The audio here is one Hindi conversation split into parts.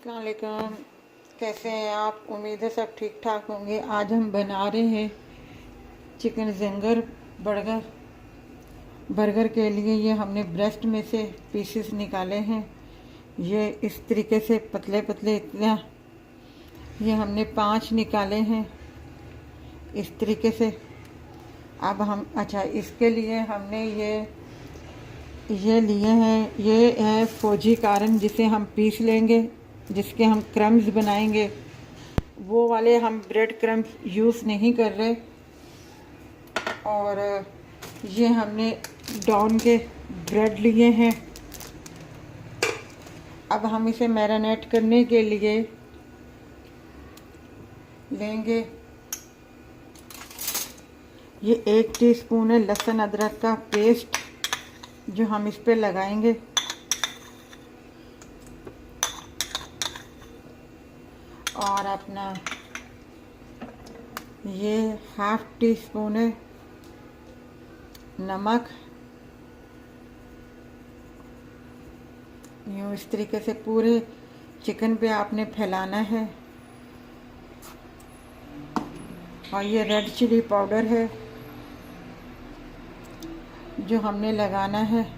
अस्सलाम वालेकुम। कैसे हैं आप? उम्मीद है सब ठीक ठाक होंगे। आज हम बना रहे हैं चिकन जिंगर बर्गर के लिए ये हमने ब्रेस्ट में से पीसेस निकाले हैं। ये इस तरीके से पतले पतले इतना, ये हमने 5 निकाले हैं इस तरीके से। अब हम इसके लिए हमने ये लिए हैं। ये है फौजी कारण, जिसे हम पीस लेंगे, जिसके हम क्रम्स बनाएंगे। वो वाले हम ब्रेड क्रम्स यूज़ नहीं कर रहे। और ये हमने डाउन के ब्रेड लिए हैं। अब हम इसे मैरिनेट करने के लिए लेंगे। ये 1 टीस्पून है लहसुन अदरक का पेस्ट, जो हम इस पे लगाएंगे। और अपना ये 1/2 टीस्पून है नमक। यूँ इस तरीके से पूरे चिकन पे आपने फैलाना है। और ये रेड चिली पाउडर है जो हमने लगाना है।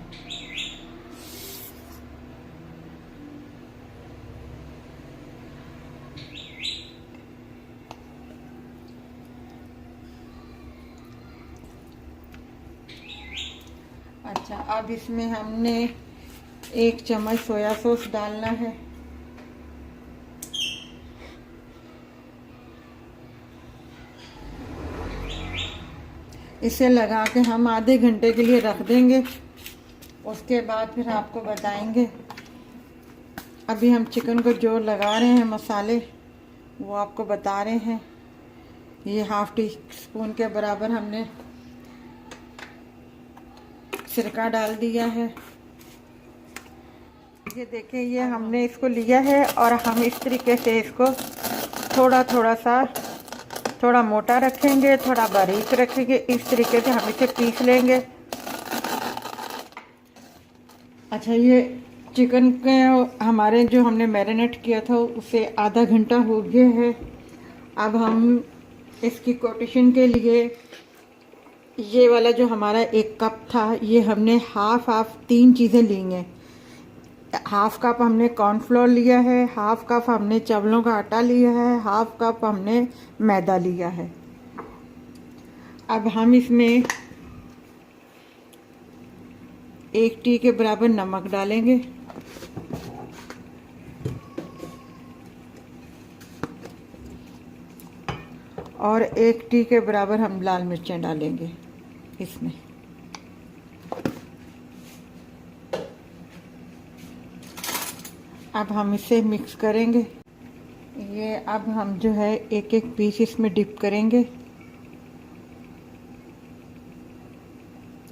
अब इसमें हमने 1 चम्मच सोया सॉस डालना है। इसे लगा के हम आधे घंटे के लिए रख देंगे। उसके बाद फिर आपको बताएंगे। अभी हम चिकन को जो लगा रहे हैं मसाले, वो आपको बता रहे हैं। ये 1/2 टीस्पून के बराबर हमने सिरका डाल दिया है। ये देखिए, ये हमने इसको लिया है और हम इस तरीके से इसको थोड़ा मोटा रखेंगे, थोड़ा बारीक रखेंगे। इस तरीके से हम इसे पीस लेंगे। ये चिकन के हमारे जो हमने मैरिनेट किया था उसे आधा घंटा हो गया है। अब हम इसकी कोटेशन के लिए ये वाला जो हमारा 1 कप था, ये हमने हाफ 3 चीज़ें ली हैं। 1/2 कप हमने कॉर्नफ्लोर लिया है, 1/2 कप हमने चावलों का आटा लिया है, 1/2 कप हमने मैदा लिया है। अब हम इसमें 1 टी के बराबर नमक डालेंगे। और 1 टी के बराबर हम लाल मिर्चें डालेंगे इसमें। अब हम इसे मिक्स करेंगे। ये अब हम जो है 1-1 पीस इसमें डिप करेंगे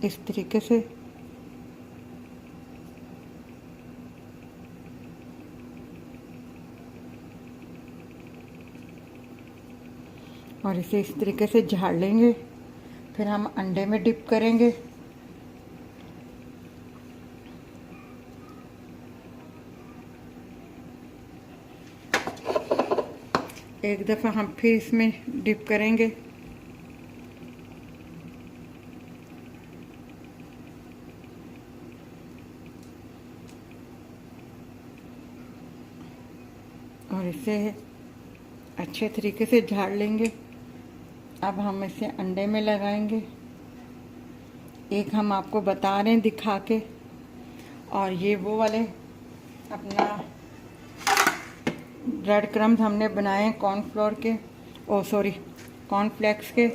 इस तरीके से। और इसे इस तरीके से झाड़ लेंगे। फिर हम अंडे में डिप करेंगे। एक दफ़ा हम फिर इसमें डिप करेंगे। और इसे अच्छे तरीके से झाड़ लेंगे। अब हम इसे अंडे में लगाएंगे। एक हम आपको बता रहे हैं दिखा के। और ये वो वाले अपना ब्रेड क्रम्स हमने बनाए हैं कॉर्नफ्लोर के, कॉर्नफ्लेक्स के।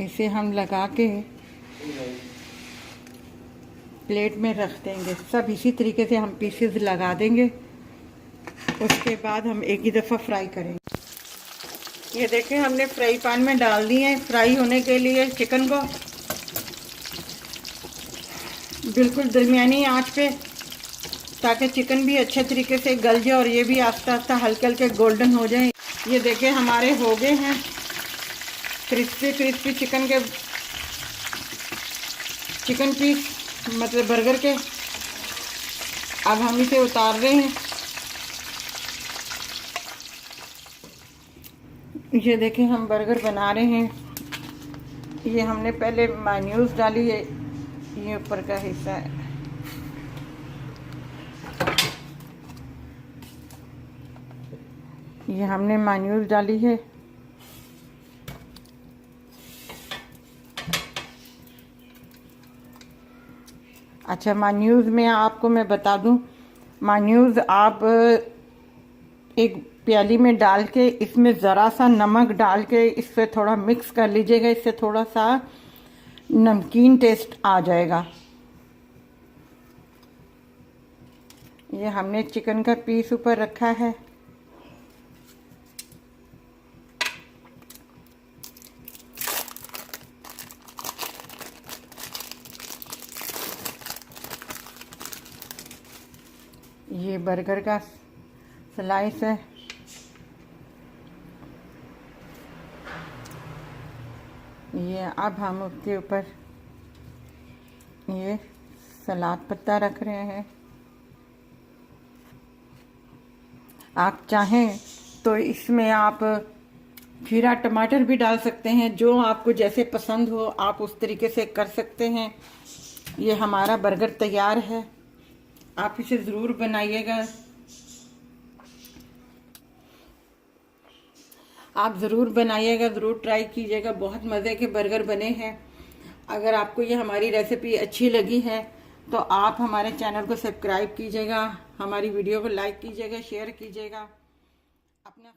इसे हम लगा के प्लेट में रख देंगे। सब इसी तरीके से हम पीसेस लगा देंगे। उसके बाद हम एक ही दफ़ा फ्राई करेंगे। ये देखें, हमने फ्राई पैन में डाल दिए हैं फ्राई होने के लिए चिकन को। बिल्कुल दरमियानी आंच पे ताकि चिकन भी अच्छे तरीके से गल जाए और ये भी आस्ता आस्ता हल्के हल्के गोल्डन हो जाए। ये देखिए हमारे हो गए हैं क्रिस्पी क्रिस्पी चिकन पीस, मतलब बर्गर के। अब हम इसे उतार रहे हैं। ये देखें हम बर्गर बना रहे हैं। ये हमने पहले मायोनीज डाली है, ये ऊपर का हिस्सा है। ये हमने मायोनीज डाली है। अच्छा, मायोनीज में आपको मैं बता दूं, मायोनीज आप एक प्याली में डाल के इसमें ज़रा सा नमक डाल के इससे थोड़ा मिक्स कर लीजिएगा। इससे थोड़ा सा नमकीन टेस्ट आ जाएगा। ये हमने चिकन का पीस ऊपर रखा है। ये बर्गर का स्लाइस है। ये अब हम उसके ऊपर ये सलाद पत्ता रख रहे हैं। आप चाहें तो इसमें आप खीरा टमाटर भी डाल सकते हैं, जो आपको जैसे पसंद हो आप उस तरीके से कर सकते हैं। ये हमारा बर्गर तैयार है, आप इसे ज़रूर बनाइएगा। आप ज़रूर बनाइएगा, ज़रूर ट्राई कीजिएगा। बहुत मज़े के बर्गर बने हैं। अगर आपको ये हमारी रेसिपी अच्छी लगी है तो आप हमारे चैनल को सब्सक्राइब कीजिएगा, हमारी वीडियो को लाइक कीजिएगा, शेयर कीजिएगा। अपना